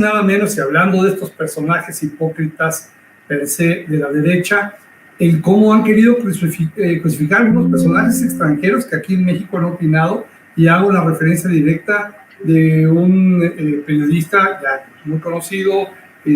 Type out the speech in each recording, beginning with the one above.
Nada menos, y hablando de estos personajes hipócritas per se de la derecha, el cómo han querido crucificar algunos personajes extranjeros que aquí en México han opinado, y hago la referencia directa de un periodista ya muy conocido,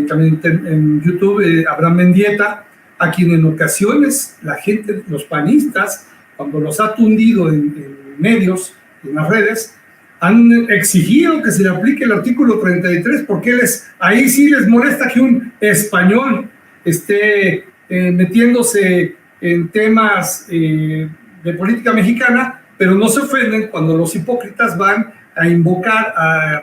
también en YouTube, Abraham Mendieta, a quien en ocasiones la gente, los panistas, cuando los ha tundido en medios, en las redes, han exigido que se le aplique el artículo 33, porque ahí sí les molesta que un español esté metiéndose en temas de política mexicana, pero no se ofenden cuando los hipócritas van a invocar a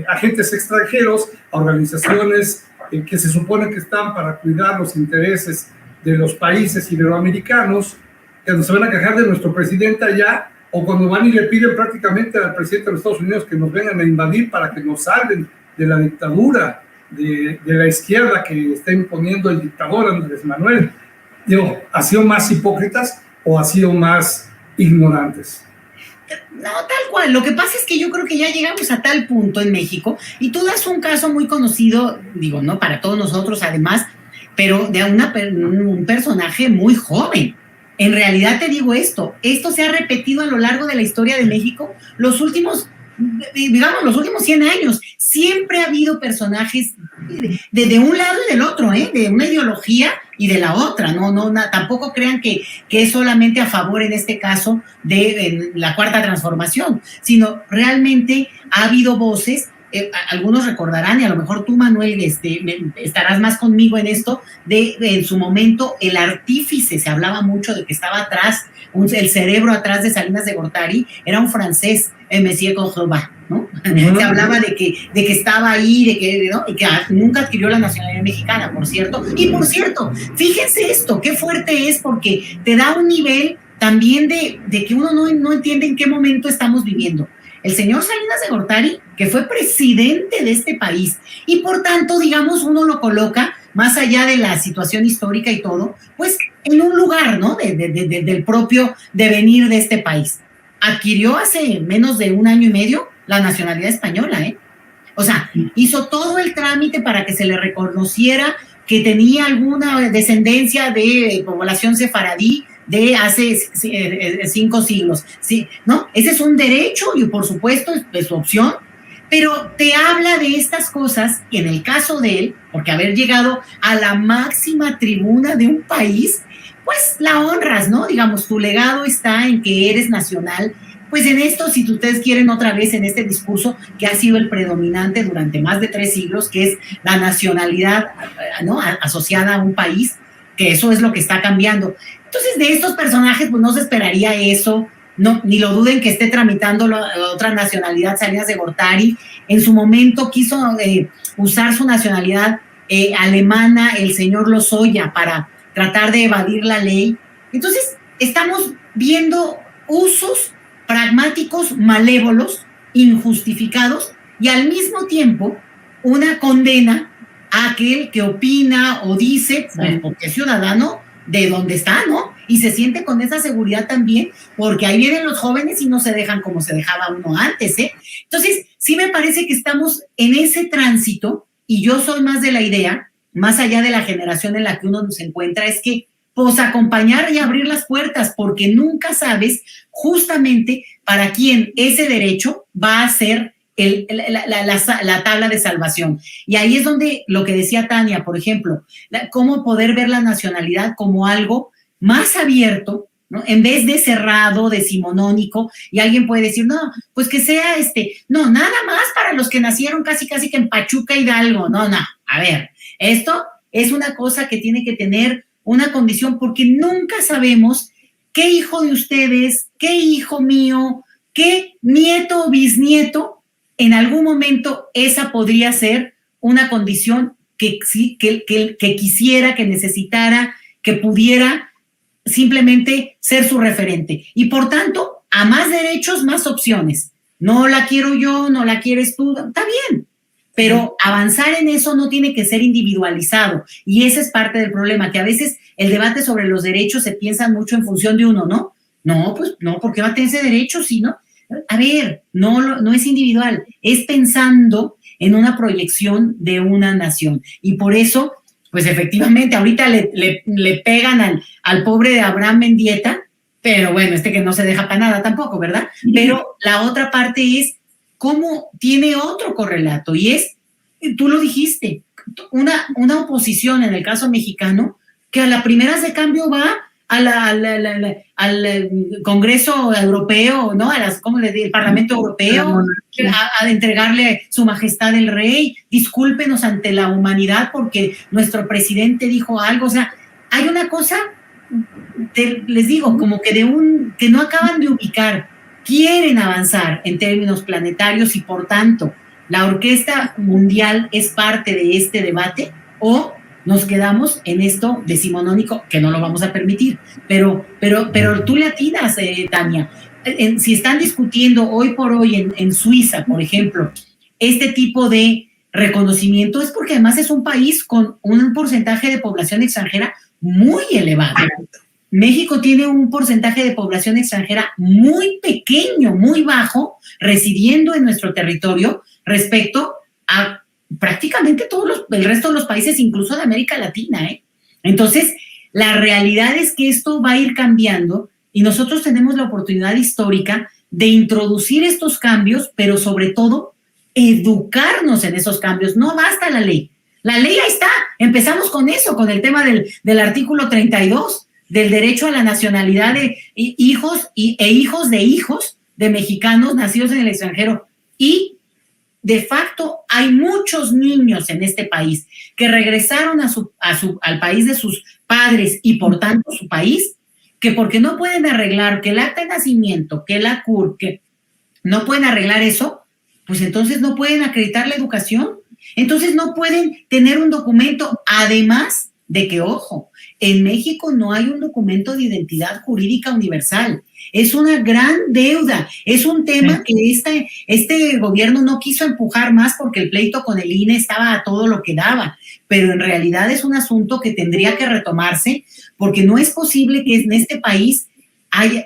agentes extranjeros, a organizaciones que se supone que están para cuidar los intereses de los países iberoamericanos, que se van a quejar de nuestro presidente allá, o cuando van y le piden prácticamente al presidente de los Estados Unidos que nos vengan a invadir para que nos salven de la dictadura de la izquierda que está imponiendo el dictador Andrés Manuel. Digo, ¿ha sido más hipócritas o ha sido más ignorantes? No, tal cual. Lo que pasa es que yo creo que ya llegamos a tal punto en México, y tú das un caso muy conocido, digo, no para todos nosotros además, pero de un personaje muy joven. En realidad te digo esto se ha repetido a lo largo de la historia de México los últimos 100 años. Siempre ha habido personajes de un lado y del otro, de una ideología y de la otra. Tampoco crean que es solamente a favor en este caso de la Cuarta Transformación, sino realmente ha habido voces. Algunos recordarán, y a lo mejor tú, Manuel, estarás más conmigo en esto, en su momento el artífice, se hablaba mucho de que estaba atrás, el cerebro atrás de Salinas de Gortari, era un francés, Monsieur Cordoba, ¿no? Se hablaba de que estaba ahí, ¿no? Y que nunca adquirió la nacionalidad mexicana, por cierto. Y por cierto, fíjense esto, qué fuerte es, porque te da un nivel también de que uno no entiende en qué momento estamos viviendo. El señor Salinas de Gortari, que fue presidente de este país, y por tanto, digamos, uno lo coloca, más allá de la situación histórica y todo, pues en un lugar, ¿no? Del propio devenir de este país. Adquirió hace menos de un año y medio la nacionalidad española, O sea, hizo todo el trámite para que se le reconociera que tenía alguna descendencia de población sefaradí de hace 5 siglos, ¿sí? ¿No? Ese es un derecho y por supuesto es su opción, pero te habla de estas cosas, y en el caso de él, porque haber llegado a la máxima tribuna de un país, pues la honras, ¿no? Digamos, tu legado está en que eres nacional. Pues en esto, si ustedes quieren otra vez en este discurso que ha sido el predominante durante más de 3 siglos, que es la nacionalidad, ¿no? Asociada a un país, que eso es lo que está cambiando. Entonces, de estos personajes, pues no se esperaría eso, no, ni lo duden que esté tramitando la otra nacionalidad, Salinas de Gortari. En su momento quiso usar su nacionalidad alemana, el señor Lozoya, para tratar de evadir la ley. Entonces, estamos viendo usos pragmáticos, malévolos, injustificados, y al mismo tiempo una condena a aquel que opina o dice, pues, porque es ciudadano de donde está, ¿no? Y se siente con esa seguridad también, porque ahí vienen los jóvenes y no se dejan como se dejaba uno antes, Entonces, sí me parece que estamos en ese tránsito, y yo soy más de la idea, más allá de la generación en la que uno se encuentra, es que pues acompañar y abrir las puertas, porque nunca sabes justamente para quién ese derecho va a ser la tabla de salvación. Y ahí es donde lo que decía Tania, por ejemplo, cómo poder ver la nacionalidad como algo más abierto, ¿no? En vez de cerrado, decimonónico, y alguien puede decir, no, pues que sea no, nada más para los que nacieron casi que en Pachuca, Hidalgo. No, a ver, esto es una cosa que tiene que tener una condición, porque nunca sabemos qué hijo de ustedes, qué hijo mío, qué nieto o bisnieto, en algún momento esa podría ser una condición que quisiera, que necesitara, que pudiera simplemente ser su referente. Y por tanto, a más derechos, más opciones. No la quiero yo, no la quieres tú, está bien. Pero avanzar en eso no tiene que ser individualizado, y ese es parte del problema, que a veces el debate sobre los derechos se piensa mucho en función de uno, ¿no? No, pues no, ¿por qué va a tener ese derecho si no? A ver, no es individual, es pensando en una proyección de una nación. Y por eso, pues efectivamente, ahorita le pegan al pobre de Abraham Mendieta, pero bueno, que no se deja para nada tampoco, ¿verdad? Pero la otra parte es cómo tiene otro correlato, y es, tú lo dijiste, una oposición en el caso mexicano que a la primera de cambio va al Congreso Europeo, ¿no? ¿Cómo le digo? El Parlamento Europeo, a entregarle su majestad el rey, discúlpenos ante la humanidad porque nuestro presidente dijo algo. O sea, hay una cosa, les digo, como que que no acaban de ubicar. Quieren avanzar en términos planetarios y por tanto la orquesta mundial es parte de este debate, o nos quedamos en esto decimonónico que no lo vamos a permitir. Pero tú le atinas, Tania. Si están discutiendo hoy por hoy en Suiza, por ejemplo, este tipo de reconocimiento, es porque además es un país con un porcentaje de población extranjera muy elevado. México tiene un porcentaje de población extranjera muy pequeño, muy bajo, residiendo en nuestro territorio respecto a prácticamente el resto de los países, incluso de América Latina, ¿eh? Entonces, la realidad es que esto va a ir cambiando y nosotros tenemos la oportunidad histórica de introducir estos cambios, pero sobre todo, educarnos en esos cambios. No basta la ley. La ley ahí está. Empezamos con eso, con el tema del artículo 32, del derecho a la nacionalidad de hijos e hijos de mexicanos nacidos en el extranjero. Y de facto hay muchos niños en este país que regresaron al país de sus padres y por tanto su país, que porque no pueden arreglar que el acta de nacimiento, que la CUR, que no pueden arreglar eso, pues entonces no pueden acreditar la educación, entonces no pueden tener un documento, además de que, ojo, en México no hay un documento de identidad jurídica universal. Es una gran deuda, es un tema que este gobierno no quiso empujar más porque el pleito con el INE estaba a todo lo que daba, pero en realidad es un asunto que tendría que retomarse porque no es posible que en este país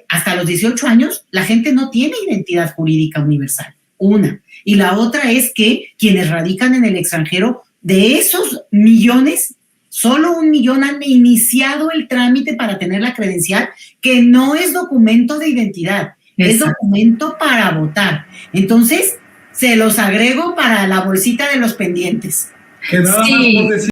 hasta los 18 años la gente no tiene identidad jurídica universal, una. Y la otra es que quienes radican en el extranjero, de esos millones, solo 1 millón han iniciado el trámite para tener la credencial, que no es documento de identidad, es documento para votar. Entonces, se los agrego para la bolsita de los pendientes. Que nada más por decir